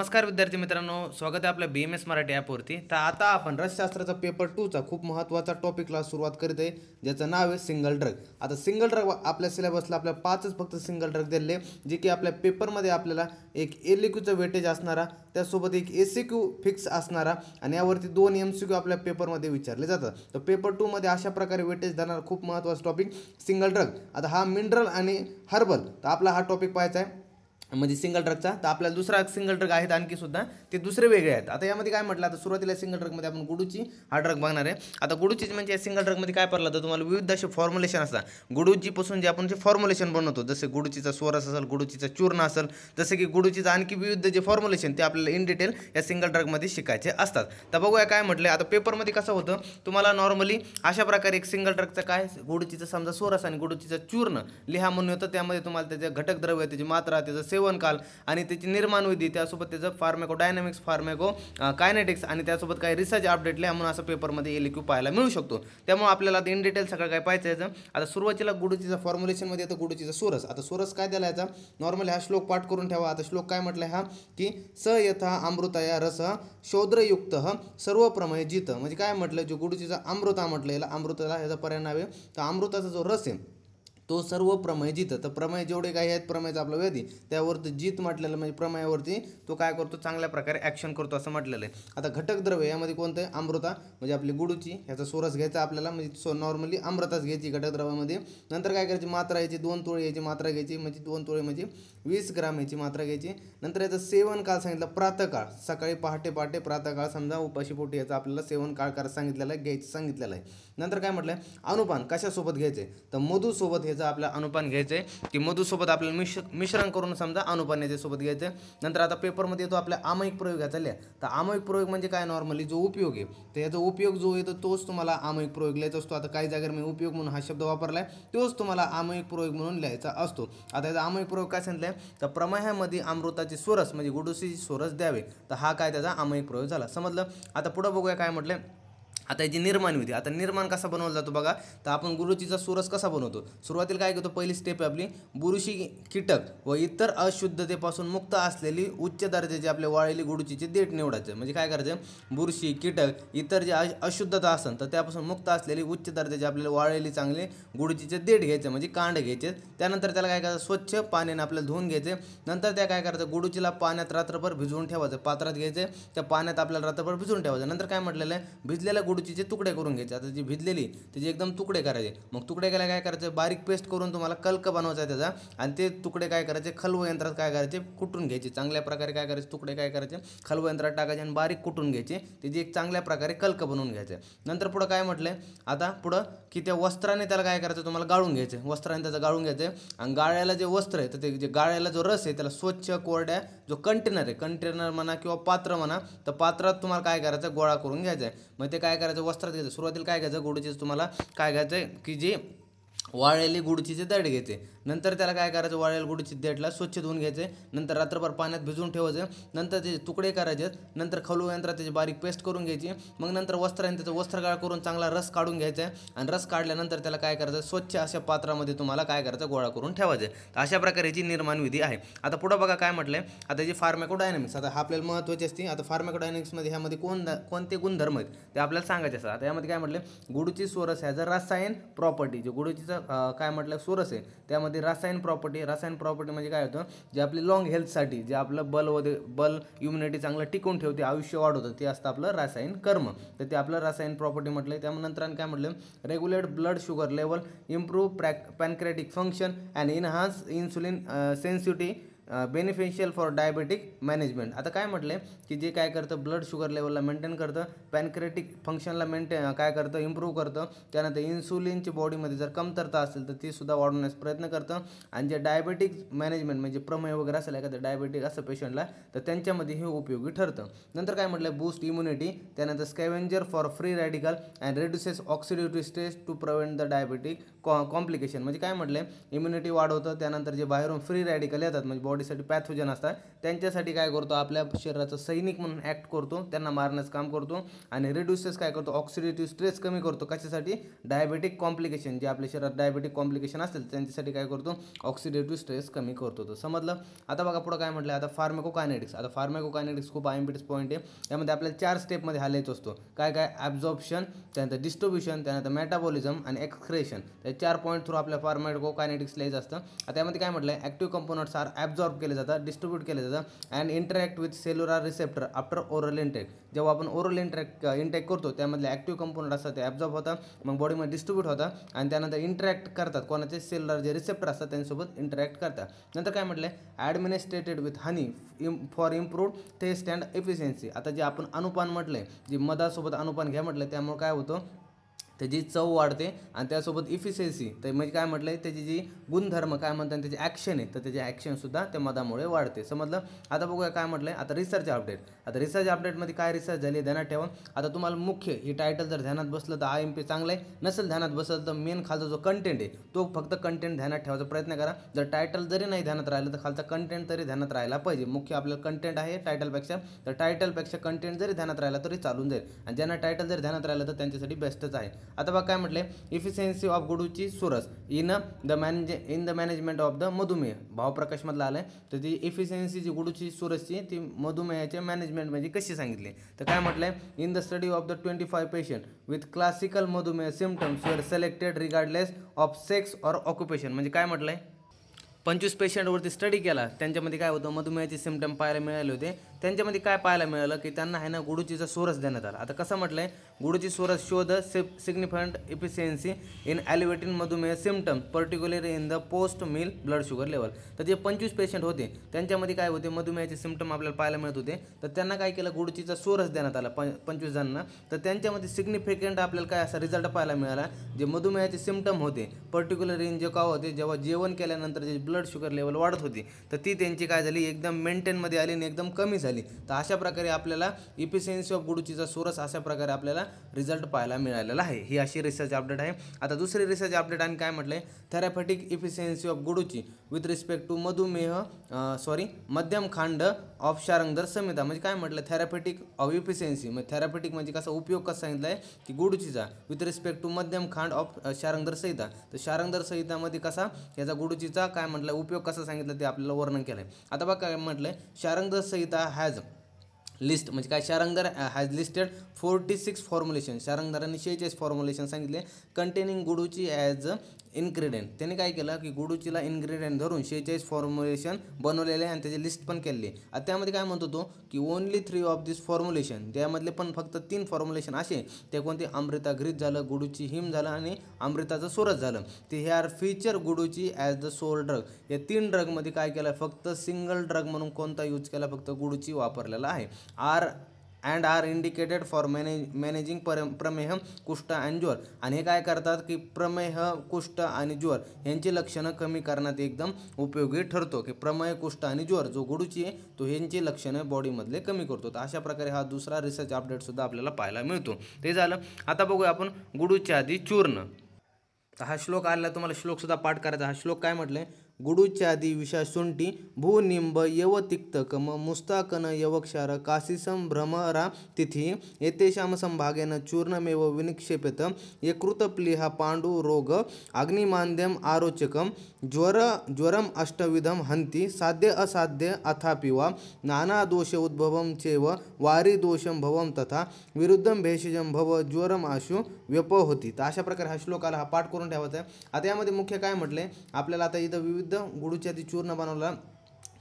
नमस्कार विद्यार्थी मित्रांनो, स्वागत आहे आपल्या BMS मराठी ॲपवरती। तर आता आपण रसशास्त्राचा पेपर 2 चा खूप महत्त्वाचा टॉपिकला सुरुवात करीत आहे, ज्याचं नाव आहे सिंगल ड्रग। आता सिंगल ड्रग आपल्या सिलेबसला आपल्या 5च फक्त सिंगल ड्रग दिले, जे की आपल्या पेपरमध्ये आपल्याला एक LQ वेटेज असणारा, त्यासोबत एक ACQ फिक्स असणारा आणि यावरती 2 MCQ आपल्या पेपरमध्ये विचारले जातात। तर पेपर 2 मध्ये अशा प्रकारे वेटेज देणारा खूप महत्त्वाचा टॉपिक सिंगल ड्रग। आता हा मिनरल आणि हर्बल, तर आपला हा टॉपिक पाहायचा आहे म्हणजे सिंगल ड्रगचा। तर आपल्याला दुसरा सिंगल ड्रग आहेत आणखी सुद्धा, ते दुसरे वेगळे आहेत। आता यामध्ये काय म्हटलं, आता सुरुवातीला सिंगल ड्रगमध्ये आपण गुडूची हा ड्रग बघणार आहे। आता गुडूची म्हणजे सिंगल ड्रगमध्ये काय पडलं तर तुम्हाला विविध असे फॉर्म्युलेशन असतात गुडूचीपासून, जे आपण जे फॉर्म्युलेशन बनवतो, जसे गुडूचीचा सोरस असेल, गुडूचीचा चूर्ण असेल, जसे की गुडूचीचा आणखी विविध जे फॉर्म्युलेशन ते आपल्याला इन डिटेल या सिंगल ड्रगमध्ये शिकायचे असतात। तर बघूया काय म्हटलं। आता पेपरमध्ये कसं होतं, तुम्हाला नॉर्मली अशा प्रकारे एक सिंगल ड्रगचं काय गुडूचीचं समजा सोरस आणि गुडूचीचं चूर्ण लिहा म्हणून होतं। त्यामध्ये तुम्हाला त्याचे घटक द्रव्य, त्याची मात्रा, त्याचं सेवन काल आणि त्याची निर्माण विधी, त्यासोबत त्याचं फार्मेकोडायनॅमिक्स, फार्मेको कायनेटिक्स आणि त्यासोबत काही रिसर्च अपडेट लिहा म्हणून असं पेपरमध्ये LQ पाहायला मिळू शकतो। त्यामुळे आपल्याला इन डिटेल सगळं काय पाहायचं आहे। आता सुरुवातीला गुडूचीचा फॉर्म्युलेशनमध्ये येतं गुडूचीचा सोरस। आता सोरस काय दिला याचा, नॉर्मली हा श्लोक पाठ करून ठेवा। आता श्लोक काय म्हटलं हा की स यथा अमृतया रस शौद्रयुक्त सर्व प्रमेय जित, म्हणजे काय म्हटलं, जो गुडूचीचा अमृता म्हटलं, याला अमृताला ह्याचा पर्याय नाव आहे। तर अमृताचा जो रस आहे तो सर्व प्रमेय जित, तर प्रमेय जेवढे काही आहेत प्रमेयचा आपला व्याधी, त्यावरती जित म्हटलेलं म्हणजे प्रमेयावरती तो काय करतो, चांगल्या प्रकारे ॲक्शन करतो असं म्हटलेलं आहे। आता घटक द्रव्य यामध्ये कोणतं आहे, अमृता म्हणजे आपली गुडूची, ह्याचा सोरस घ्यायचा आपल्याला, म्हणजे नॉर्मली अमृताच घ्यायची घटक द्रव्यामध्ये। नंतर काय करायची, मात्रा याची 2 तोळे याची मात्रा घ्यायची, म्हणजे 2 तोळे म्हणजे 20 ग्राम याची मात्रा घ्यायची। नंतर याचं सेवन काळ सांगितलं, प्रातःकाळ, सकाळी पहाटे प्रातःकाळ, समजा उपाशी पोटी याचा आपल्याला सेवन काळ करायला सांगितलेला आहे, घ्यायचं सांगितलेलं आहे। नंतर काय म्हटलं, अनुपान कशासोबत घ्यायचे, तर मधूसोबत ह्याचं आपल्या अनुपान घ्यायचंय, की मधूसोबत आपल्याला मिश्रण करून समजा अनुपान याच्यासोबत घ्यायचं। नंतर आता पेपरमध्ये येतो आपल्या आमयिक प्रयोग याचा लिहा। तर आमयिक प्रयोग म्हणजे काय, नॉर्मली जो उपयोग आहे, तर याचा उपयोग जो येतो तोच तुम्हाला आमयिक प्रयोग लिहायचा असतो। आता काही जागेवर मी उपयोग म्हणून हा शब्द वापरलाय, तोच तुम्हाला आमयिक प्रयोग म्हणून लिहायचा असतो। आता याचा आमयिक प्रयोग काय सांगितलंय, तर प्रमेयामध्ये अमृताचे सोरस म्हणजे गुडूची सोरस द्यावे, तर हा काय त्याचा आमयिक प्रयोग झाला, समजलं। आता पुढे बघूया काय म्हटलं। आता याची निर्माण विधी, आता निर्माण कसा बनवला जातो बघा। तर आपण गुडूचीचा सोरस कसा बनवतो, सुरुवातीला काय करतो, पहिली स्टेप आहे आपली, बुरशी कीटक व इतर अशुद्धतेपासून मुक्त असलेली उच्च दर्जाची आपल्या वाळलेली गुडूचीचे देठ निवडायचं। म्हणजे काय करायचं, बुरशी कीटक इतर जे अशुद्धता असेल तर त्यापासून मुक्त असलेली उच्च दर्जाची आपल्याला वाळलेली चांगले गुडूचीचे देठ घ्यायचे, म्हणजे कांड घ्यायचे। त्यानंतर त्याला काय करायचं, स्वच्छ पाण्याने आपल्याला धुवून घ्यायचे। नंतर त्या काय करायचं, गुडूचीला पाण्यात रात्रभर भिजवून ठेवायचं, पात्रात घ्यायचे, त्या पाण्यात आपल्याला रात्रभर भिजवून ठेवायचं। नंतर काय म्हटलेलं आहे, भिजलेल्या गुडूचीचे तुकडे करून घ्यायचे। आता जी भिजलेली त्याचे एकदम तुकडे करायचे, मग तुकडे केल्या काय करायचे, बारीक पेस्ट करून तुम्हाला कल्क बनवायचा आहे त्याचा, आणि ते तुकडे काय करायचे, खलव यंत्रात काय करायचे, कुटून घ्यायचे चांगल्या प्रकारे। काय करायचे, तुकडे काय करायचे, खलव यंत्रात टाकायचे आणि बारीक कुटून घ्यायचे, त्याची एक चांगल्या प्रकारे कल्क बनवून घ्यायचे। नंतर पुढं काय म्हटलंय, आता पुढं की त्या वस्त्राने त्याला काय करायचं, तुम्हाला गाळून घ्यायचं, वस्त्राने त्याचं गाळून घ्यायचं। आणि गाळ्याला जे वस्त्र आहे, तर ते जे गाळ्याला जो रस आहे त्याला स्वच्छ कोरड्या जो कंटेनर आहे, कंटेनर म्हणा किंवा पात्र म्हणा, तर पात्रात तुम्हाला काय करायचं, गोळा करून घ्यायचं आहे। मग ते काय करायचं, वस्त्रात घ्यायचं। सुरुवातीला काय घ्यायचं, गुडूचीचं तुम्हाला काय घ्यायचं की जे वाळलेली गुडूचीचे देठ घ्यायचे। नंतर त्याला काय करायचं, वाळलेल्या गुडूची देठला स्वच्छ धुवून घ्यायचे, नंतर रात्रभर पाण्यात भिजवून ठेवायचं। नंतर त्याचे तुकडे करायचे, नंतर खलू यंत्रात त्याची बारीक पेस्ट करून घ्यायची। मग नंतर वस्त्राने त्याचं वस्त्रगाळ करून चांगला रस काढून घ्यायचा आहे, आणि रस काढल्यानंतर त्याला काय करायचं, स्वच्छ अशा पात्रामध्ये तुम्हाला काय करायचं, गोळा करून ठेवायचं। तर अशा प्रकारची निर्माण विधी आहे। आता पुढं बघा काय म्हटलंय, आता जी फार्मेकोडायनॅमिक्स, आता हा आपल्याला महत्त्वाची असते। आता फार्मेकोडायनॅमिक्समध्ये ह्यामध्ये कोणते गुणधर्म आहेत ते आपल्याला सांगायचे असतात। आता यामध्ये काय म्हटलं, गुडूची सोरस ह्याचं रसायन प्रॉपर्टी, जे गुडूचीचं काय म्हटलं सोरस आहे त्यामध्ये रासायन प्रॉपर्टी म्हणजे काय होतं, जे आपली लॉंग हेल्थसाठी, जे आपलं बल इम्युनिटी चांगलं टिकून ठेवते, आयुष्य वाढवतं, ते असतं आपलं रासायन कर्म, तर ते आपलं रासायन प्रॉपर्टी म्हटलं। त्यानंतर काय म्हटलं, regulate blood sugar level, improve pancreatic function and enhance insulin sensitivity, beneficial for diabetic management. आता काय म्हटलं की जे काय करतं, ब्लड शुगर लेवलला मेंटेन करतं, पॅनक्रेटिक फंक्शनला काय करतं, इम्प्रूव्ह करतं। त्यानंतर इन्सुलिनची बॉडीमध्ये जर कमतरता असेल तर ती सुद्धा वाढवण्यास प्रयत्न करतं। आणि जे डायबेटिक मॅनेजमेंट म्हणजे प्रमेय वगैरे असेल, एखादं डायबेटिक असं पेशंटला, तर त्यांच्यामध्ये हे उपयोगी ठरतं। नंतर काय म्हटलं, बूस्ट इम्युनिटी, त्यानंतर scavenger for free radical and reduces oxidative stress to prevent the diabetic complication, म्हणजे काय म्हटलं, इम्युनिटी वाढवतं। त्यानंतर जे बाहेरून फ्री रॅडिकल येतात, म्हणजे बॉडीसाठी पॅथोजन असतात त्यांच्यासाठी काय करतो, आपल्या शरीराचा सैनिक म्हणून ॲक्ट करतो, त्यांना मारण्याचं काम करतो. आणि रिड्युसेस काय करतो, ऑक्सिडेटिव्ह स्ट्रेस कमी करतो. कशासाठी, डायबेटिक कॉम्प्लिकेशन, जे आपल्या शरीरात डायबेटिक कॉम्प्लिकेशन असतील त्यांच्यासाठी काय करतो, ऑक्सिडेटिव्ह स्ट्रेस कमी करतो. तो समजलं. आता बघा पुढं काय म्हटलं, आता फार्माकोकायनेटिक्स. आता फार्माकोकायनेटिक्स खूप IMPT पॉईंट आहे. यामध्ये आपल्याला 4 स्टेपमध्ये हालायचं असतो. काय काय, ॲब्झॉर्प्शन, त्यानंतर डिस्ट्रीब्युशन, त्यानंतर मेटाबॉलिझम आणि एक्सक्रेशन. त्या 4 पॉईंट थ्रू आपल्या फार्माकोकायनेटिक्स लिहायचं असतं. आता यामध्ये काय म्हटलं, ॲक्टिव्ह कंपोनंट्स आर ॲब्झॉर्ब केले जातात, डिस्ट्रीब्यूट केले जातात and interact with cellular receptor after oral intake. जेव्हा आपण ओरल इंटेक करतो त्यामधले ॲक्टिव्ह कंपोनंट असतात ते ॲब्झॉर्ब होतात, मग बॉडीमध्ये डिस्ट्रीब्यूट होतात आणि त्यानंतर इंटरॅक्ट करतात, कोणाचे सेल्युलर जे रिसेप्टर असतात त्यांच्यासोबत इंटरॅक्ट करतात. नंतर काय म्हटलं, administered with honey for improved taste and efficiency. आता जे आपण अनुपान म्हटलंय, जे मधासोबत अनुपान घ्या म्हटलं, त्यामुळे काय होतं, त्याची चव वाढते आणि त्यासोबत इफिशियन्सी, तर म्हणजे काय म्हटलं आहे, त्याची जी गुणधर्म काय म्हणतात, त्याची ॲक्शन आहे, तर त्याची ॲक्शनसुद्धा त्या मधामुळे वाढते. समजलं. आता बघूया काय म्हटलं आहे, आता रिसर्च अपडेट. आता रिसर्च अपडेटमध्ये काय रिसर्च झाली ध्यानात ठेवा. आता तुम्हाला मुख्य ही टायटल जर ध्यानात बसलं तर IMP चांगलं आहे, नसेल ध्यानात बसलं तर मेन खालचा जो कंटेंट आहे तो फक्त कंटेंट ध्यानात ठेवायचा प्रयत्न करा. जर टायटल जरी नाही ध्यानात राहिलं तर खालचा कंटेंट तरी ध्यानात राहायला पाहिजे. मुख्य आपलं कंटेंट आहे टायटलपेक्षा, तर टायटलपेक्षा कंटेंट जरी ध्यानात राहिला तरी चालून जाईल आणि ज्यांना टायटल जर ध्यानात राहिलं तर त्यांच्यासाठी बेस्टच आहे. आता बघा काय म्हटले, efficiency of guduchi swaras in the management of the madhumeh. Bhavaprakash मधला आलाय, तर ती इफिशियन्सी जी गुडूची सोरसची ती मधुमेहाच्या मॅनेजमेंट म्हणजे कशी सांगितली, तर काय म्हटलंय, in the study of the 25 patient with classical मधुमेह सिम्पटम्स वर selected regardless of sex or occupation. म्हणजे काय म्हटलंय, 25 पेशंटवरती स्टडी केला, त्यांच्यामध्ये काय होतं, मधुमेहाचे सिम्पटम पाहायला मिळाले होते. त्यांच्यामध्ये काय पाहायला मिळालं की त्यांना आहे ना गुडूचीचा सोरस देण्यात आला. आता कसं म्हटलं आहे, guduchi swaras show the significant efficiency in alleviating madhumeh symptom particularly in the post meal blood sugar level. तर जे 25 पेशंट होते त्यांच्यामध्ये काय होते, मधुमेहाचे सिम्पटम आपल्याला पाहायला मिळत होते, तर त्यांना काय केलं, गुडूचीचा सोरस देण्यात आला 25 जणांना. तर त्यांच्यामध्ये सिग्निफिकंट आपल्याला काय असा रिझल्ट पाहायला मिळाला, जे मधुमेहाचे सिम्पटम होते पर्टिक्युलरली इन जे काय होते, जेव्हा जेवण केल्यानंतर जे ब्लड शुगर लेवल वाढत होती, तर ती त्यांची काय झाली, एकदम मेंटेनमध्ये आली आणि एकदम कमी झाली. तर अशा प्रकारे आपल्याला इफिशियन्सी ऑफ गुडूचीचा सोरस अशा प्रकारे आपल्याला रिझल्ट पाहायला मिळालेला आहे. ही अशी रिसर्च अपडेट आहे. आता दुसरी रिसर्च अपडेट आणि काय म्हटलंय, therapeutic efficiency of guduchi with respect to Madhyam Khand of Sharangdhar संहिता. म्हणजे काय म्हटलं, थेरॅपेटिक ऑफ इफिशियन्सी, म्हणजे थेरॅपेटिक म्हणजे कसा उपयोग कसा सांगितला आहे की गुडूचीचा with respect to Madhyam Khand of Sharangdhar संहिता. तर शारंगधर संहितामध्ये कसा याचा गुडूचीचा काय म्हटलं उपयोग कसा सांगितलं ते आपल्याला वर्णन केलं आहे. आता बघा काय म्हटलंय, शारंगधर संहिता हॅज लिस्ट, म्हणजे काय, शारंगधर हॅज लिस्टेड 46 फॉर्म्युलेशन. शारंगधरांनी 46 फॉर्म्युलेशन सांगितले कंटेनिंग गुडूची ॲज इन्ग्रेडियंट. त्यांनी काय केलं की गुडूचीला इन्ग्रेडियंट धरून 46 फॉर्म्युलेशन बनवलेले आणि त्याची लिस्ट पण केली. आता त्यामध्ये काय म्हणतो तो की ओनली 3 ऑफ दिस फॉर्म्युलेशन, त्यामधले पण फक्त 3 फॉर्म्युलेशन असे, ते कोणते, अमृता घृत झालं, गुडूची हिम झालं आणि अमृताचं सोरस झालं. ते हे are feature guduchi as the sole drug. या 3 ड्रगमध्ये काय केलं, फक्त सिंगल ड्रग म्हणून कोणता यूज केला, फक्त गुडूची वापरलेला आहे. आर इंडिकेटेड फॉर मॅनेजिंग प्रमेह, कुष्ठ आणि ज्वर. आणि हे काय करतात की प्रमेह, कुष्ठ आणि ज्वर यांची लक्षणं कमी करण्यात एकदम उपयोगी ठरतो. की प्रमेह, कुष्ठ आणि ज्वर जो गुडूची आहे तो ह्यांची लक्षणं बॉडीमधले कमी करतो. तर अशा प्रकारे हा दुसरा रिसर्च अपडेटसुद्धा आपल्याला पाहायला मिळतो. ते झालं. आता बघूया आपण गुडूच्या आधी चूर्ण. तर हा श्लोक आला, तुम्हाला श्लोकसुद्धा पाठ करायचा. हा श्लोक काय म्हटलंय, गुडूच्यादी विषा शुंठी भूनिंब यव तिक्तकम मुस्ताकन यवक्षार काशीसं भ्रमरा तिथी एतेषां संभागेन चूर्णमेव विनिक्षेपेत यकृतप्लीहा पांडु रोग अग्निमान्द्यम आरोचकम ज्वरम अष्टविधम हंती साध्य असाध्य अथापि वा नाना दोष उद्भवम चेव वारी दोषम भवम तथा विरुद्धम भेषजम भव ज्वरम आशु व्यपहोती. तर अशा प्रकारे हा श्लोक आला, हा पाठ करून ठेवायचा आहे. आता यामध्ये मुख्य काय म्हटलंय आपल्याला, आता इथं विविध गुडूच्या आधी चूर्ण बनवला,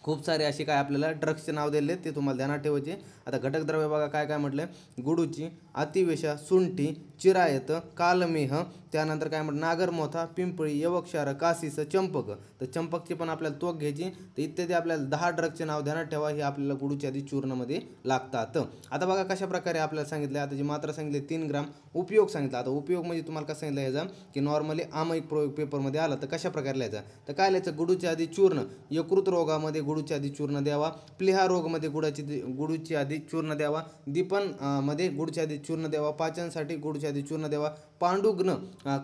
खूप सारे असे काय आपल्याला ड्रग्सचे नाव दिले ते तुम्हाला ध्यानात ठेवायचे. आता घटक द्रव्य बघा काय काय म्हटलं, गुडूची, अतिवेशा, सुंठी, चिरायत, कालमेह, त्यानंतर काय म्हटलं नागरमोथा, पिंपळी, यवक्षार, कासीस, चंपक. तर चंपकची पण आपल्याला तोक घ्यायची. तर इत्यादी आपल्याला 10 ड्रगचे नाव ध्यानात ठेवा, हे आपल्याला गुडूच्या आधी चूर्णमध्ये लागतात. आता बघा कशा प्रकारे आपल्याला सांगितलं, आता जी मात्रा सांगितली 3 ग्राम. उपयोग सांगितला, आता उपयोग म्हणजे तुम्हाला कसं सांगितलं ह्याचा की नॉर्मली आमयिक प्रयोग पेपरमध्ये आला तर कशा प्रकारे लिहायचा, तर काय लिहायचं, गुडूच्या आधी चूर्ण, यकृत रोगामध्ये गुडूच्या आधी चूर्ण द्यावा, प्लीहा रोगमध्ये गुडूची आधी चूर्ण द्यावा, दीपन मध्ये गुडच्या आधी चूर्ण द्यावा, पाचनसाठी गुडच्या गुडूची आधी चूर्ण द्यावा. पांडुग्न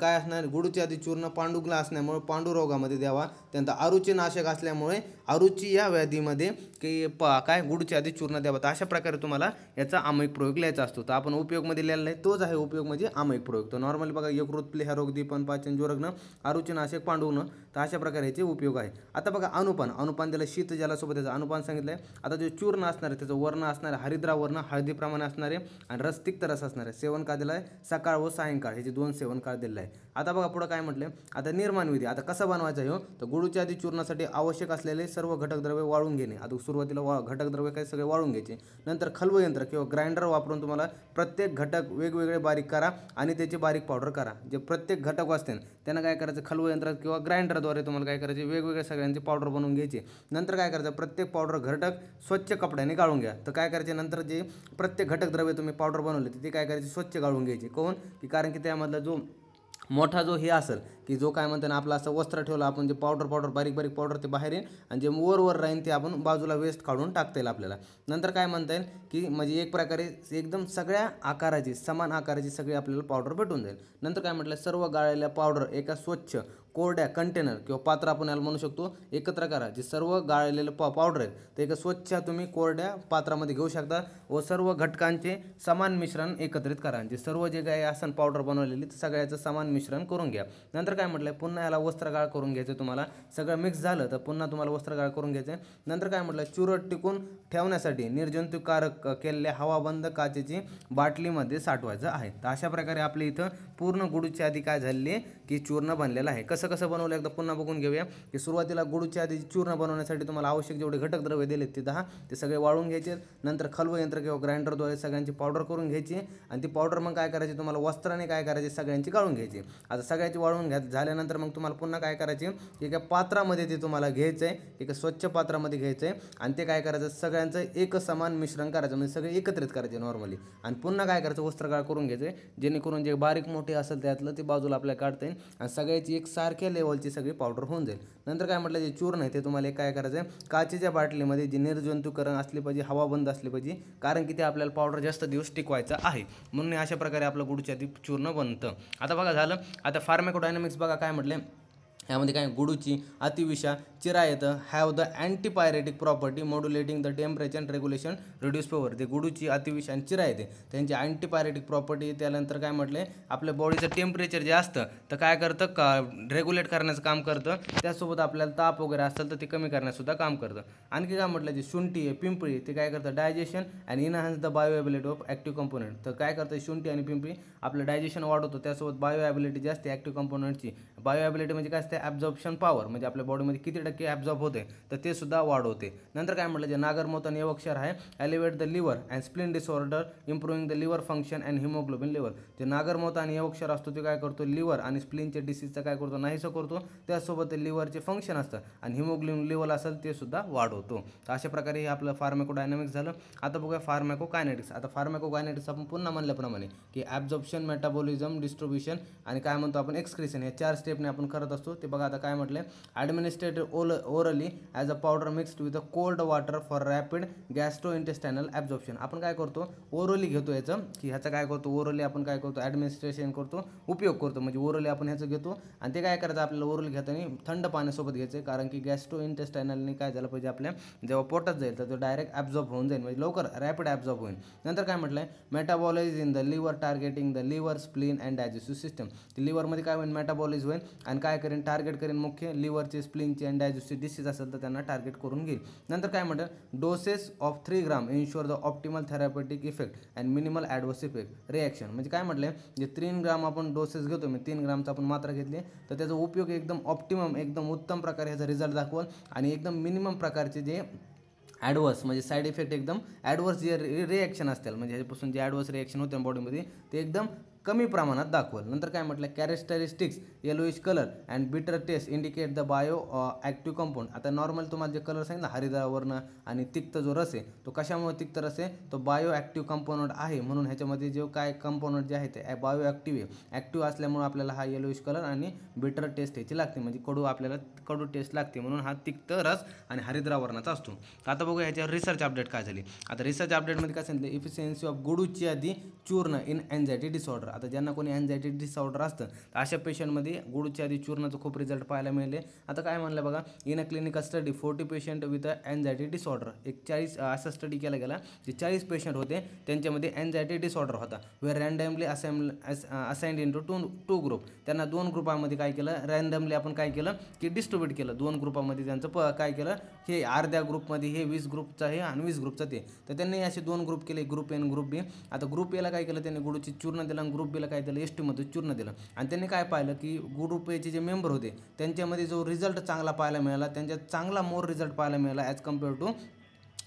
काय असणार, गुडूची आधी चूर्ण पांडुग्न असल्यामुळे पांडुरोगामध्ये द्यावा. त्यानंतर अरुची नाशक असल्यामुळे अरुची या व्याधीमध्ये की काय गुडूची आधी चूर्ण द्यावा. तर अशा प्रकारे तुम्हाला याचा आमयिक प्रयोग लिहायचा असतो. तर आपण उपयोगमध्ये लिहिलेला आहे तोच आहे उपयोग म्हणजे आमयिक प्रयोग. तर नॉर्मली बघा यकृत, प्लीहा, रोगदीपन, पाचन, ज्वरग्न, अरुची नाशक, पांडुग्न. तर अशा प्रकारे याचे उपयोग आहे. आता बघा अनुपान त्याला शीत जलासोबत याचं अनुपान सांगितलं आहे. आता जे चूर्ण असणार आहे त्याचं वर्ण असणार आहे हरिद्रा वर्ण, हळदी प्रमाणे असणारे आणि रस तिक्त रस असणार आहे. सेवन काळ दिला आहे सकाळ व सायंकाळ, ह्याचे 2 सेवन काळ दिलेला आहे. आता बघा पुढं काय म्हटलं, आता निर्माण विधी. आता कसं बनवायचं हो, तर गुळूच्या आधी चूर्णासाठी आवश्यक असलेले सर्व घटकद्रव्य वाळून घेणे. आता सुरुवातीला घटकद्रव्य काय सगळे वाळून घ्यायचे. नंतर खलवयंत्र किंवा ग्राइंडर वापरून तुम्हाला प्रत्येक घटक वेगवेगळे बारीक करा आणि त्याची बारीक पावडर करा. जे प्रत्येक घटक असते त्यांना काय करायचं, खलवयंत्रात किंवा ग्राइंडरद्वारे तुम्हाला काय करायचे, वेगवेगळ्या सगळ्यांची पावडर बनवून घ्यायची. नंतर काय करायचं, प्रत्येक पावडर घटक स्वच्छ कपड्याने गाळून घ्या. तर काय करायचे, नंतर जे प्रत्येक घटक द्रव्य तुम्ही पावडर बनवले ते काय करायचे, स्वच्छ गाळून घ्यायचे. कोण की कारण की त्यामधला जो मोठा जो हे असेल की जो काय म्हणते ना आपलं असं वस्त्र ठेवलं आपण, जे पावडर बारीक पावडर ते बाहेर येईल आणि जे वर राहील ते आपण बाजूला वेस्ट काढून टाकता येईल आपल्याला. नंतर काय म्हणता येईल की म्हणजे एक प्रकारे एकदम सगळ्या आकाराची समान आकाराची सगळी आपल्याला पावडर भेटून जाईल. नंतर काय म्हटलं, सर्व गाळलेल्या पावडर एका स्वच्छ कोरड्या कंटेनर किंवा पात्र आपण याला म्हणू शकतो एकत्र करा. जे सर्व गाळलेले पावडर आहेत ते एका स्वच्छ तुम्ही कोरड्या पात्रामध्ये घेऊ शकता व सर्व घटकांचे समान मिश्रण एकत्रित करा. जे सर्व जे काही असन पावडर बनवलेली तर सगळ्याचं समान मिश्रण करून घ्या. नंतर काय म्हटलं, पुन्हा याला वस्त्रगाळ करून घ्यायचं. तुम्हाला सगळं मिक्स झालं तर पुन्हा तुम्हाला वस्त्रगाळ करून घ्यायचं. नंतर काय म्हटलं, चुरट टिकून ठेवण्यासाठी निर्जंतुकारक केलेल्या हवाबंद काचेची बाटलीमध्ये साठवायचं आहे. तर अशा प्रकारे आपल्या इथं पूर्ण गुळूची आधी काय झालेली की चूर्ण बनलेलं आहे. कसं बनवलं एकदा पुन्हा बघून घेऊया. की सुरुवातीला गुळूच्या आधी चूर्ण बनवण्यासाठी तुम्हाला आवश्यक जेवढे घटक द्रव्य दिलेत ते 10 ते सगळे वाळून घ्यायचे. नंतर खलवयंत्र किंवा ग्राइंडरद्वारे सगळ्यांची पावडर करून घ्यायची आणि ती पावडर मग काय करायची, तुम्हाला वस्त्राने काय करायची, सगळ्यांची गाळून घ्यायची. आता सगळ्यांची वाळून झाल्यानंतर मग तुम्हाला पुन्हा काय करायचे, एका पात्रामध्ये ते तुम्हाला घ्यायचं आहे, एका स्वच्छ पात्रामध्ये घ्यायचं आहे आणि ते काय करायचं, सगळ्यांचं एक समान मिश्रण करायचं म्हणजे सगळे एकत्रित करायचे नॉर्मली. आणि पुन्हा काय करायचं, वस्त्रगाळ करून घ्यायचं जेणेकरून जे बारीक मोठे असेल त्यातलं ते बाजूला आपल्याला काढता येईल आणि सगळ्याची एक सारख्या लेवलची सगळी पावडर होऊन जाईल. नंतर काय म्हटलं, जे चूर्ण आहे ते तुम्हाला काय करायचं आहे, काचेच्या बाटलीमध्ये जी निर्जंतुकरण असली पाहिजे, हवाबंद असली पाहिजे, कारण की ते आपल्याला पावडर जास्त दिवस टिकवायचं आहे. म्हणून अशा प्रकारे आपलं गुळूच्या आधी चूर्ण बनतं. आता बघा झालं. आता फार्माकोडायनॅमिक्स बघा काय म्हटले, यामध्ये काय, गुळूची अतिविषा चिरा येतं, have the antipyretic property modulating the temperature and regulation reduce power. ते गुळूची अतिविषा आणि चिरा येते त्यांची अँटीपायरेटिक प्रॉपर्टी. त्यानंतर काय म्हटले, आपल्या बॉडीचं टेम्परेचर जे असतं तर काय करतं, रेग्युलेट करण्याचं काम करतं. त्यासोबत आपल्याला ताप वगैरे असेल तर ते कमी करण्यासुद्धा काम करतं. आणखी काय म्हटलं, जे शुंठी आहे, पिंपळी, ते काय करतं, digestion and enhance the bioavailability of active component. तर काय करतं शुंठी आणि पिंपळी, आपलं डायजेशन वाढवतो. त्यासोबत बायोएबिलिटी जी असते ॲक्टिव्ह कंपोनंटची, बायोएबिलिटी म्हणजे काय असते, ॲब्झॉर्प्शन पॉवर, म्हणजे आपल्या बॉडीमध्ये किती टक्के ॲब्झॉर्ब होते तर ते सुद्धा वाढवते. नंतर काय म्हटलं, जे नागरमोत आणि यवक्षार आहे, elevate the liver and spleen disorder improving the liver function and haemoglobin level. जे नागरमोत आणि यवक्षार असतो ते काय करतो, लिव्हर आणि स्प्लिनचे डिसीजचं काय करतो, नाहीसं करतो. त्यासोबत ते लिव्हरचे फंक्शन असतं आणि हिमोग्लोबिन लेवल असेल ते सुद्धा वाढवतो. तर अशा प्रकारे हे आपलं फार्माकोडायनॅमिक्स झालं. आता बघूया फार्माकोकायनेटिक्स. आता फार्माकोकायनेटिक्स आपण पुन्हा म्हणल्याप्रमाणे की ॲब्झॉर्प्शन, मेटाबॉलिझम, डिस्ट्रीब्युशन आणि काय म्हणतो आपण एक्सक्रिशन, या 4 स्टेपने आपण करत असतो. ते बघा आता काय म्हटलं, administered orally as a powder mixed with a cold water for rapid gastrointestinal absorption. आपण काय करतो, ओरली घेतो याचं, की ह्याचं काय करतो, ओरली आपण काय करतो, ॲडमिनिस्ट्रेशन करतो, उपयोग करतो. म्हणजे ओरली आपण ह्याचं घेतो आणि ते काय करायचं, आपल्याला ओरली घेताना थंड पाण्यासोबत घ्यायचं आहे. कारण की गॅस्ट्रोइंटेस्टायनलने काय झालं पाहिजे, आपल्या जेव्हा पोटात जाईल तर तो डायरेक्ट ॲब्झॉर्ब होऊन जाईल, म्हणजे लवकर रॅपिड ॲब्झॉर्ब होईल. नंतर काय म्हटलं आहे, metabolize in the liver targeting the liver, spleen and digestive system. लिव्हरमध्ये काय होईल, मेटाबॉलिझ होईल आणि काय करेन, टार्गेट करेन मुख्य लिव्हरचे, स्प्लीनचे अँड डायजेस्टिव्ह डिसीज असेल तर त्यांना टार्गेट करून घेईल. नंतर काय म्हणतं, doses of 3 gram ensure the optimal therapeutic effect and minimal adverse effect reaction. म्हणजे काय म्हटलं, जे 3 ग्राम आपण डोसेस घेतो, म्हणजे 3 ग्रामचा आपण मात्रा घेतली तर त्याचा उपयोग एकदम ऑप्टिमम, एकदम उत्तम प्रकारे ह्याचा रिझल्ट दाखवल आणि एकदम मिनिमम प्रकारचे जे ॲडवर्स म्हणजे साईड इफेक्ट, एकदम ॲडवर्स जे रिॲक्शन असतील, म्हणजे ह्याच्यापासून जे ॲडवर्स रिॲक्शन होते बॉडीमध्ये ते एकदम कमी प्रमाणात दाखवल. नंतर काय म्हटलं, characteristics yellowish colour and bitter taste indicate the bioactive compound. आता नॉर्मल तुम्हाला जे कलर सांगितलं हरिद्रा वर्ण आणि तिक्त जो रस आहे तो कशामुळे तिक्त रस आहे, तो बायो ॲक्टिव्ह कंपोनंट आहे. म्हणून ह्याच्यामध्ये जो काय कंपोनंट जे आहे ते बायो ॲक्टिव्ह आहे. ॲक्टिव्ह असल्यामुळे आपल्याला हा येलोइश कलर आणि बिटर टेस्ट ह्याची लागते, म्हणजे आपल्याला कडू टेस्ट लागते. म्हणून हा तिक्त रस आणि हरिद्रा वर्णाचा असतो. आता बघूया ह्याच्यावर रिसर्च अपडेट काय झाली. आता रिसर्च अपडेटमध्ये काय सांगितलं, इफिशियन्सी ऑफ गुळूची आधी चूर्ण इन एन्झायटी डिसऑर्डर. आता ज्यांना कोणी अँझायटी डिसऑर्डर असतं तर अशा पेशंटमध्ये गुडूच्या आधी चूर्णाचं खूप रिझल्ट पाहायला मिळाले. आता काय म्हणलं बघा, in a clinical study 40 patient with anxiety disorder, एक 40 असा स्टडी केला गेला जे 40 पेशंट होते त्यांच्यामध्ये अँझायटी डिसऑर्डर होता. Were randomly assigned into two group, त्यांना 2 ग्रुपामध्ये काय केलं, रँडमली आपण काय केलं की डिस्ट्रीब्यूट केलं 2 ग्रुपामध्ये त्यांचं काय केलं, हे अर्ध्या ग्रुपमध्ये हे 20 ग्रुपचा हे आणि 20 ग्रुपचा ते, तर त्यांनी असे 2 ग्रुप केले, ग्रुप ए आणि ग्रुप बी. आता ग्रुप एला काय केलं त्यांनी गुडूची चूर्ण दिलं आणि ग्रुप बीला काय दिलं एसटीमध्ये चूर्ण दिलं. आणि त्यांनी काय पाहिलं की ग्रुप एचे जे मेंबर होते त्यांच्यामध्ये जो रिझल्ट चांगला पाहायला मिळाला, त्यांच्यात चांगला मोर रिझल्ट पाहायला मिळाला ॲज कम्पेअर टू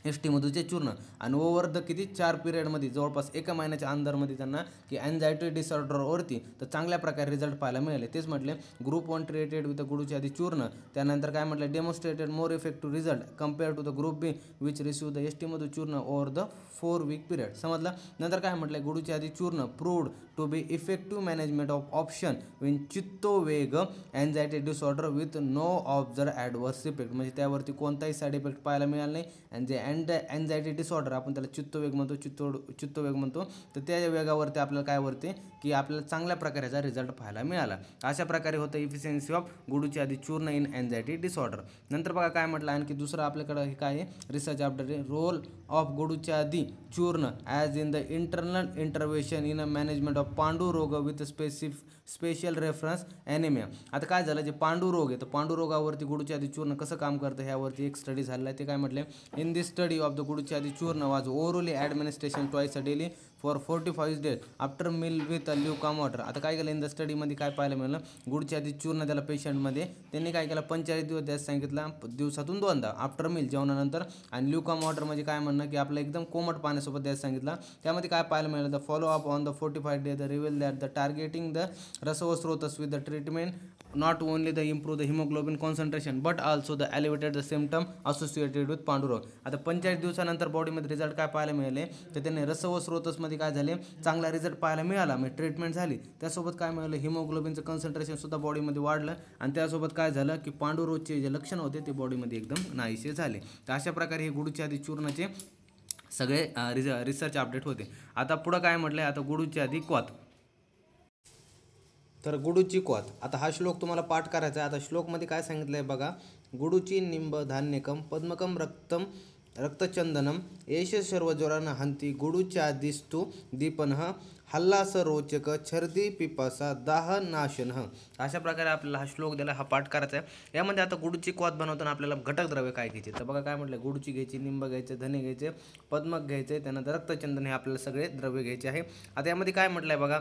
एसटी मधूचे चूर्ण. आणि ओव्हर द किती 4 पिरियडमध्ये जवळपास 1 महिन्याच्या अंदरमध्ये त्यांना की अँझायटी डिसऑर्डरवरती तर चांगल्या प्रकारे रिझल्ट पाहायला मिळाले. तेच म्हटले ग्रुप 1 ट्रीटेड विथ गुडूच्या आधी चूर्ण, त्यानंतर काय म्हटलं demonstrated more effective result compare to the group B which receive the ST मधून चूर्ण ओव्हर द 4 वीक पिरियड. समजलं. नंतर काय म्हटलं Guduchyadi churna proved to be effective management of option win chittodvega anxiety disorder with no observe adverse effect, म्हणजे त्यावरती कोणताही side effect पाहायला मिळाला नाही. आणि जे अँझायटी डिसऑर्डर आपण त्याला चित्तवेग म्हणतो, चित्तवेग म्हणतो, तर त्या वेगावरती आपल्याला काय वरते की आपल्याला चांगल्या प्रकारे याचा रिझल्ट पाहायला मिळाला. अशा प्रकारे होतं इफिशियन्सी ऑफ गुडूची आधी चूर्ण इन अँझायटी डिसऑर्डर. नंतर बघा काय म्हटलं आणखी दुसरं आपल्याकडं हे काय आहे research update, role of Guduchyadi churna as in the internal intervention in a management of panduroga with special reference anaemia. आता काय झालं जे पांडुरोग आहे तर पांडुरोगावरती गुडूच्या आधी चूर्ण कसं काम करतं ह्यावरती एक स्टडी झालेला आहे. ते काय म्हटले in this study of the Guduchyadi churna was orally administration twice a daily for 45 days after meal with lukewarm water. आता काय केलं इन द स्टडीमध्ये काय पाहायला मिळालं गुडच्या आधी चूर्ण त्याला पेशंटमध्ये त्यांनी काय केलं 45 दिवस द्यायला सांगितलं, दिवसातून 2दा आफ्टर मिल जेवणानंतर. आणि ल्यूकॉम वॉटर म्हणजे काय म्हणणं की आपलं एकदम कोमट पाण्यासोबत द्यायला सांगितलं. त्यामध्ये काय पाहायला मिळालं the follow up on the 45 days the reveal that the targeting the rasavahasrotas with the treatment not only the improve the hemoglobin concentration but also the elevated the symptom associated with पांडुरोग. आता 45 दिवसानंतर बॉडीमध्ये रिझल्ट काय पाहायला मिळाले तर त्यांनी रस व स्रोतसमध्ये काय झाले चांगला रिझल्ट पाहायला मिळाला, म्हणजे ट्रीटमेंट झाली. त्यासोबत काय मिळालं हिमोग्लोबिनचं कॉन्सन्ट्रेशन सुद्धा बॉडीमध्ये वाढलं आणि त्यासोबत काय झालं की पांडुरोगचे जे लक्षण होते ते बॉडीमध्ये एकदम नाहीसे झाले. तर अशा प्रकारे हे गुडूच्या आधी चूर्णाचे सगळे रिसर्च अपडेट होते. आता पुढं काय म्हटलं आता गुडूच्या आधी क्वाथ, तर गुडूची क्वाथ. आता हा श्लोक तुम्हाला पाठ करायचा आहे. आता श्लोकमध्ये काय सांगितलं आहे बघा, गुडूची निंब धान्यकम पद्मकम रक्तचंदनम एष सर्व ज्वरान हंती गुडूच्या दिस्तू दीपनः हल्लास रोचक छर्दी पिपासा दाह नाशन. अशा प्रकारे आपल्याला हा श्लोक दिला, हा पाठ करायचा आहे. यामध्ये आता गुडूची क्वाथ बनवताना आपल्याला घटक द्रव्य काय घ्यायचे तर बघा काय म्हटलं गुडूची घ्यायची, निंब घ्यायचे, धने घ्यायचे, पद्मक घ्यायचे, त्यानंतर रक्तचंदन हे आपल्याला सगळे द्रव्य घ्यायचे आहे. आता यामध्ये काय म्हटलं आहे बघा,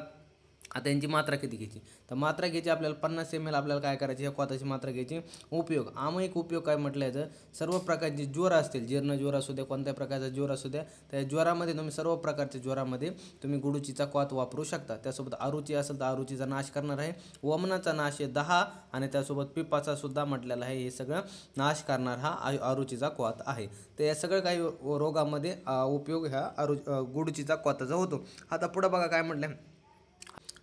आता यांची मात्रा किती घ्यायची तर मात्रा घ्यायची आपल्याला 50 ml आपल्याला काय करायची ह्या क्वाथाची मात्रा घ्यायची. उपयोग आमयिक उपयोग काय म्हटलं आहे तर सर्व प्रकारचे ज्वर असतील, जीर्ण ज्वर असू द्या, कोणत्याही प्रकारचा ज्वर असू द्या, त्या ज्वरामध्ये तुम्ही सर्व प्रकारच्या ज्वरामध्ये तुम्ही गुडूचीचा क्वाथ वापरू शकता. त्यासोबत आरुची असेल तर आरुचीचा नाश करणार आहे, वमनाचा नाश आहे 10 आणि त्यासोबत पिपाचा सुद्धा म्हटलेला आहे, हे सगळं नाश करणार हा आरुचीचा क्वाथ आहे. तर या सगळं काही रोगामध्ये उपयोग ह्या गुडूचीचा क्वाथाचा होतो. आता पुढं बघा काय म्हटलं,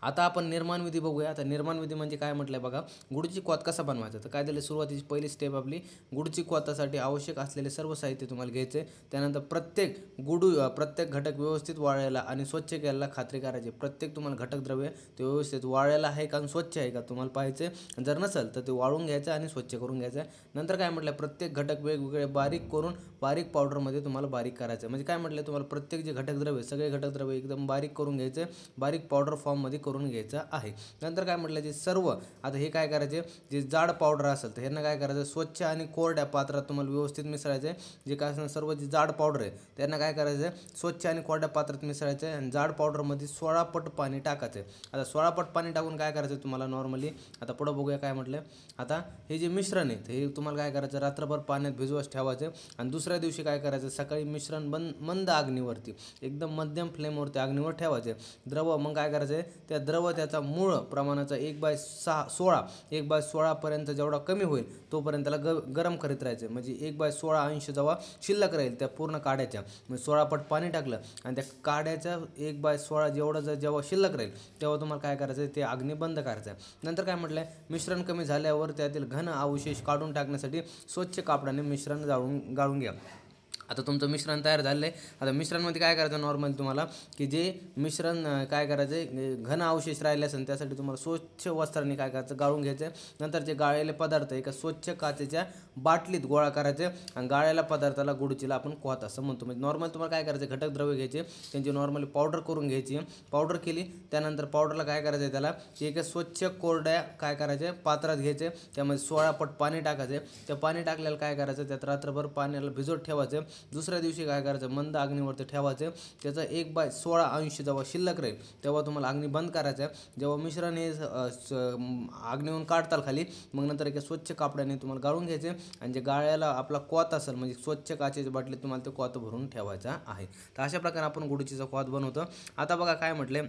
आता आपण निर्माण विधी बघूया. आता निर्माण विधी म्हणजे काय म्हटलं आहे बघा, गुडची क्वाथ कसा बनवायचा तर काय झालं सुरुवातीची पहिली स्टेप आपली गुडची क्वाथासाठी आवश्यक असलेले सर्व साहित्य तुम्हाला घ्यायचे. त्यानंतर प्रत्येक घटक व्यवस्थित वाळायला आणि स्वच्छ केल्याला खात्री करायची. प्रत्येक तुम्हाला घटक द्रव्य ते व्यवस्थित वाळायला आहे का स्वच्छ आहे का तुम्हाला पाहायचे, जर नसेल तर ते वाळून घ्यायचं आणि स्वच्छ करून घ्यायचं. नंतर काय म्हटलं प्रत्येक घटक वेगवेगळे बारीक करून बारीक पावडरमध्ये तुम्हाला बारीक करायचं. म्हणजे काय म्हटलं तुम्हाला प्रत्येक जे घटक द्रव्य सगळे घटक द्रव्य एकदम बारीक करून घ्यायचे, बारीक पावडर फॉर्ममध्ये करून घ्यायचं आहे. नंतर काय म्हटलं जे सर्व आता हे काय करायचे जे जाड पावडर असेल तर ह्यांना काय करायचं स्वच्छ आणि कोरड्या पात्रात तुम्हाला व्यवस्थित मिसळायचे. जे काय असणार सर्व जे जाड पावडर आहे त्यांना काय करायचं स्वच्छ आणि कोरड्या पात्रात मिसळायचं आणि जाड पावडरमध्ये 16 पट पाणी टाकायचं. आता 16 पट पाणी टाकून काय करायचं तुम्हाला नॉर्मली, आता पुढं बघूया काय म्हटलं. आता हे जे मिश्रण आहे हे तुम्हाला काय करायचं रात्रभर पाण्यात भिजवत ठेवायचं आणि दुसऱ्या दिवशी काय करायचं सकाळी मिश्रण मंद अग्नीवरती एकदम मध्यम फ्लेमवरती अग्नीवर ठेवायचे. द्रव मग काय करायचं त्या द्रव त्याचा मूळ प्रमाणाचा 1/16 पर्यंत जेवढा कमी होईल तोपर्यंत त्याला गरम करीत राहायचं. म्हणजे 1/16 अंश जेव्हा शिल्लक राहील त्या पूर्ण काड्याच्या म्हणजे 16 पट पाणी टाकलं आणि त्या काड्याच्या 1/16 जेवढं जेव्हा शिल्लक राहील तेव्हा तुम्हाला काय करायचं ते अग्नी बंद करायचं. नंतर काय म्हटलंय मिश्रण कमी झाल्यावर त्यातील घन अवशेष काढून टाकण्यासाठी स्वच्छ कापडाने मिश्रण गाळून घ्या. आता तुमचं मिश्रण तयार झालं आहे. आता मिश्रणमध्ये काय करायचं नॉर्मल तुम्हाला, की जे मिश्रण काय करायचं आहे, घन अवशेष राहिले असेल त्यासाठी तुम्हाला स्वच्छ वस्त्राने काय करायचं, गाळून घ्यायचं. नंतर जे गाळलेले पदार्थ एका स्वच्छ काचेच्या बाटलीत गोळा करायचे आणि गाळलेल्या पदार्थाला गुडचीला आपण क्वाथ असं म्हणतो. म्हणजे नॉर्मल तुम्हाला काय करायचं, घटक द्रव्य घ्यायचे, त्यांची नॉर्मली पावडर करून घ्यायची. पावडर केली त्यानंतर पावडरला काय करायचं आहे, त्याला एका स्वच्छ कोरड्या काय करायचे पात्रात घ्यायचे, त्यामध्ये 16 पट पाणी टाकायचे. त्या पाणी टाकल्याला काय करायचं, त्यात रात्रभर पाण्याला भिजवत ठेवायचं. दुसऱ्या दिवशी काय करायचं, मंद अग्नीवरती ठेवायचं. त्याचा 1/16 अंश जेव्हा शिल्लक राहील तेव्हा तुम्हाला अग्नी बंद करायचा. जेव्हा मिश्रण हे अग्नीवरून काढताल खाली, मग नंतर एका स्वच्छ कापडाने तुम्हाला गाळून घ्यायचे आणि जे गाळ्याला आपला क्वाथ असेल म्हणजे स्वच्छ काचेच्या बाटलीत तुम्हाला ते क्वाथ भरून ठेवायचा आहे. तर अशा प्रकारे आपण गुडचीचा क्वाथ बनवतो. आता बघा काय म्हटले,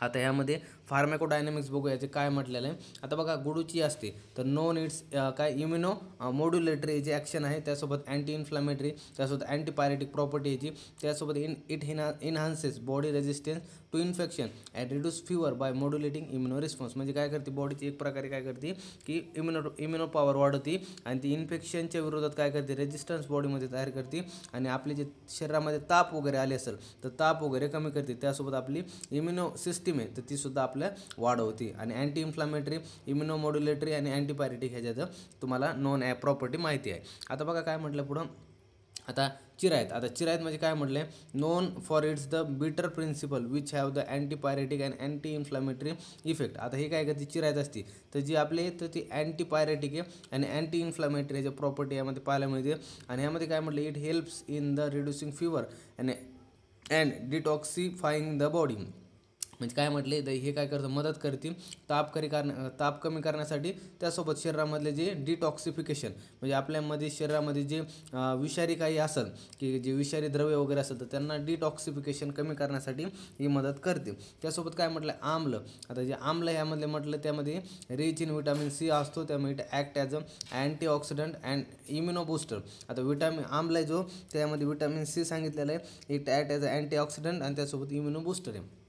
आता ह्यामध्ये फार्मॅकोडायनॅमिक्स बघूया ते काय म्हटलेलं आहे. आता बघा गुडूची असते तर नो नीड्स काय इम्युनो मॉड्युलेटरी जे ॲक्शन आहे, त्यासोबत अँटी इन्फ्लामेटरी, त्यासोबत अँटीपायरेटिक प्रॉपर्टी याची, त्यासोबत it enhances body resistance to infection and reduce fever by modulating immuno response. म्हणजे काय करते, बॉडीची एक प्रकारे काय करते की इम्युनो पॉवर वाढवते आणि ती इन्फेक्शनच्या विरोधात काय करते, रेजिस्टन्स बॉडीमध्ये तयार करते आणि आपली जे शरीरामध्ये ताप वगैरे आले असेल तर ताप वगैरे कमी करते. त्यासोबत आपली इम्युनो सिस्टीम आहे तर ती सुद्धा आपल्या वाढवते. आणि अँटी इन्फ्लामेटरी, इम्युनो मॉड्युलेटरी आणि अँटीपायरेटिक ह्याच्यात तुम्हाला नॉन ॲप प्रॉपर्टी माहिती आहे. आता बघा काय म्हटलं पुढं, आता चिरायत. आता चिरायत म्हणजे काय म्हटलं, known for its the bitter principle which have the antipyretic and anti inflammatory effect. आता हे काय करते, चिरायत असते तर जी आपली तर ती अँटीपायरेटिक आहे आणि अँटी इन्फ्लामेटरी ह्याच्या प्रॉपर्टी यामध्ये पाहायला मिळते. आणि ह्यामध्ये काय म्हटलं, it helps in the reducing fever and detoxifying the body. म्हणजे काय म्हटले, हे काय करतं, मदत करते ताप कमी करण्यासाठी. त्यासोबत शरीरामधले जे डिटॉक्सिफिकेशन म्हणजे आपल्यामध्ये शरीरामध्ये जे विषारी काही असेल की जे विषारी द्रव्य वगैरे असेल तर त्यांना डिटॉक्सिफिकेशन कमी करण्यासाठी ही मदत करते. त्यासोबत काय म्हटलं, आम्ल. आता जे आम्ल ह्यामधले म्हटलं त्यामध्ये रिच इन विटॅमिन सी असतो, त्यामुळे it act as a antioxidant and immuno booster. आता आम्ल आहे जो त्यामध्ये विटॅमिन सी सांगितलेलं आहे, it act as a antioxidant आणि त्यासोबत इम्युनो बूस्टर आहे.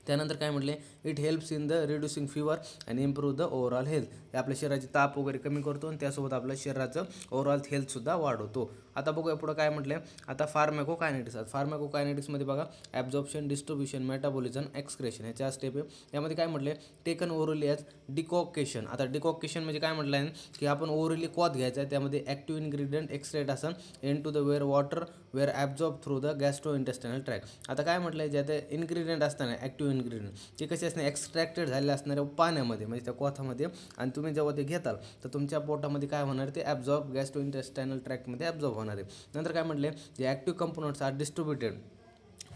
त्यानंतर काय म्हटले, it helps in the reducing fever and improve the overall health. हे आपल्या शरीराची ताप वगैरे कमी करतो आणि त्यासोबत आपल्या शरीराचं ओव्हरऑल हेल्थसुद्धा वाढवतो. आता बघूया पुढं काय म्हटलं, आता फार्मॅकोकायनेटिक्स. फार्मॅकोकायनेटिक्समध्ये बघा ॲब्झॉर्प्शन, डिस्ट्रीब्युशन, मेटाबॉलिझम, एक्सक्रेशन ह्या 4 स्टेप आहे. यामध्ये काय म्हटले, टेकन ओरली ॲज डिकॉकेशन. आता डिकॉकेशन म्हणजे काय म्हटलं आहे की आपण ओरली क्वाथ घ्यायचा आहे, त्यामध्ये active ingredient extract as in in to the where water where absorb through the gastrointestinal tract. आता काय म्हटलं आहे, ज्या ते इन्ग्रेडियंट असताना ॲक्टिव्ह इन्ग्रेडियंट ते कसे असणार, एक्स्ट्रॅक्टेड झालेले असणारे पाण्यामध्ये म्हणजे त्या क्वाथामध्ये, आणि तुम्ही जेव्हा ते घेताल तर तुमच्या पोटामध्ये काय होणार, ते ॲब्झॉर्ब गॅस्ट्रो इंटेस्टायनल ट्रॅकमध्ये ॲब्झॉर्ब होणार आहे. नंतर काय म्हटले, जे active components are distributed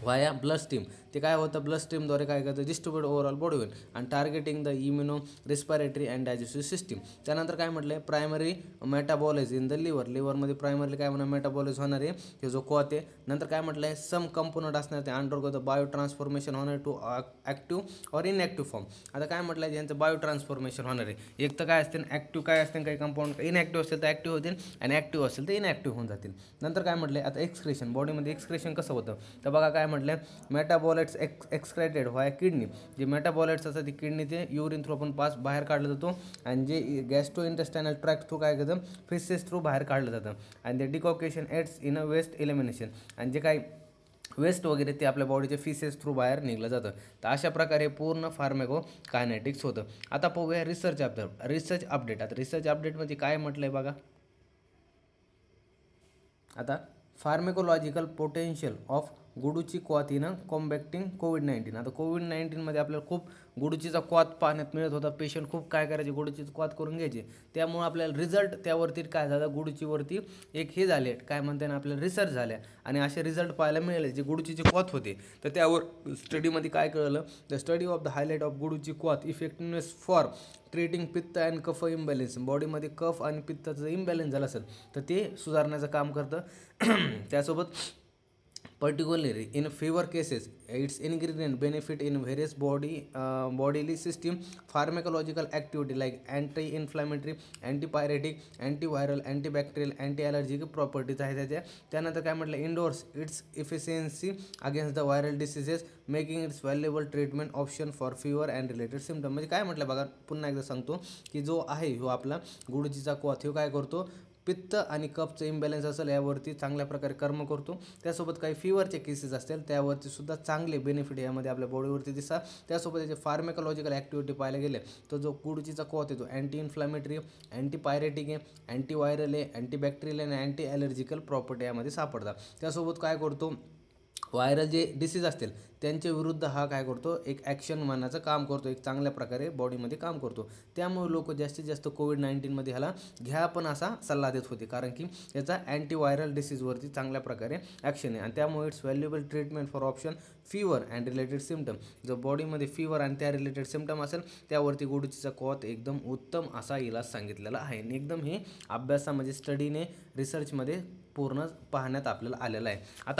via blood stream. ते काय होतं, ब्लड स्ट्रीमद्वारे काय करतं, डिस्ट्रीब्युट ओव्हरऑल बॉडीवर आणि targeting the immuno respiratory and digestive system. त्यानंतर काय म्हटलं, प्रायमरी मेटाबॉलिझ इन द लिव्हरमध्ये प्रायमरली काय होणार, मेटाबॉलिझ होणार आहे हे जो क्वाथ आहे. नंतर काय म्हटलं आहे, सम कंपोनंट असणार ते अंडरगो द बायो ट्रान्सफॉर्मेशन होणार to active or inactive form. आता काय म्हटलं आहे, यांचं बायो ट्रान्सफॉर्मेशन होणार आहे. एक तर काय असते ॲक्टिव्ह, काय असते काही कंपाऊंड इनॲक्टिव्ह असेल तर ॲक्टिव्ह होतील आणि ॲक्टिव्ह असेल तर इनॲक्टिव्ह होऊन जातील. नंतर काय म्हटलं, आता एक्सक्रेशन, बॉडीमध्ये एक्सक्रेशन कसं होतं तर बघा काय म्हटलं, मेटाबॉलाइट्स एक्सक्रेटेड व्हाय किडनी. जे मेटाबॉलाइट्स असतात ती किडनी ते युरिन थ्रू आपण बाहेर काढलं जातो आणि जे गॅस्ट्रो इंटेस्टायनल ट्रॅक्ट थ्रू काय करतं, फेसेस थ्रू बाहेर काढलं जातं आणि ते decoction aids in a waste elimination. आणि जे काही वेस्ट वगैरे ते आपल्या बॉडीच्या फिसेस थ्रू बाहेर निघलं जातं. तर अशा प्रकारे पूर्ण फार्मॅकोकायनेटिक्स होतं. आता पाहूया रिसर्च अपडेट. आता रिसर्च अपडेटमध्ये काय म्हटलं आहे बघा, आता फार्मेकोलॉजिकल पोटेन्शियल ऑफ गुडूची क्वाथ इन कॉम्बॅक्टिंग कोविड-19. आता कोविड-19मध्ये आपल्याला खूप गुडूचीचा क्वाथ पाण्यात मिळत होता. पेशंट खूप काय करायचे, गुडूचीचा क्वाथ करून घ्यायचे. त्यामुळे आपल्याला रिझल्ट त्यावरती काय झालं, गुडूचीवरती एक हे झाले काय म्हणते ना, आपल्याला रिसर्च झाल्या आणि असे रिझल्ट पाहायला मिळाले. जे गुडूचीचे क्वाथ होते तर त्यावर स्टडीमध्ये काय कळलं, the study of the highlight of guduchi kwath effectiveness for treating pitta and kapha imbalance. बॉडीमध्ये कफ आणि पित्ताचं इम्बॅलेन्स झालं असेल तर ते सुधारण्याचं काम करतं. त्यासोबत particularly in fever cases its ingredient benefit in various bodily system pharmacological activity like anti-inflammatory, antipyretic, antiviral, antibacterial, anti-allergic properties आहे त्याच्या. त्यानंतर काय म्हटलं, endorse its efficiency against the viral diseases making its valuable treatment option for fever and related symptom. म्हणजे काय म्हटलं बघा, पुन्हा एकदा सांगतो की जो आहे ह्यो आपला गुडचीचा क्वाथ ह्यो काय करतो, पित्त आणि कफचं इम्बॅलन्स असेल यावरती चांगल्या प्रकारे कर्म करतो. त्यासोबत काही फीवरचे केसेस असतील त्यावरती सुद्धा चांगले बेनिफिट यामध्ये आपल्या बॉडीवरती दिसतात. त्यासोबत त्याचे फार्मेकोलॉजिकल ॲक्टिव्हिटी पाहायला गेले तर जो गुडचीचा क्वाथ आहे तो अँटी इन्फ्लामेटरी, अँटीपायरेटिक आहे, अँटीव्हायरल आहे, अँटीबॅक्टेरियल आणि अँटी ॲलर्जिकल प्रॉपर्टी यामध्ये सापडतात. त्यासोबत काय करतो, व्हायरल जे डिसीज असतील त्यांच्या विरुद्ध हा काय करतो, एक ॲक्शन मानाचं काम करतो, एक चांगल्या प्रकारे बॉडीमध्ये काम करतो. त्यामुळे लोक जास्तीत जास्त कोविड-19मध्ये ह्याला घ्या पण असा सल्ला देत होते, कारण की याचा अँटीव्हायरल डिसीजवरती चांगल्या प्रकारे ॲक्शन आहे. आणि त्यामुळे it's valuable treatment for option fever and related symptom. जर बॉडीमध्ये फीवर आणि त्या रिलेटेड सिम्टम असेल त्यावरती गुडचीचा क्वाथ एकदम उत्तम असा इलाज सांगितलेला आहे. आणि एकदम हे अभ्यासामध्ये स्टडीने रिसर्चमध्ये पूर्ण पाहण्यात आपल्याला आलेलं आहे. आता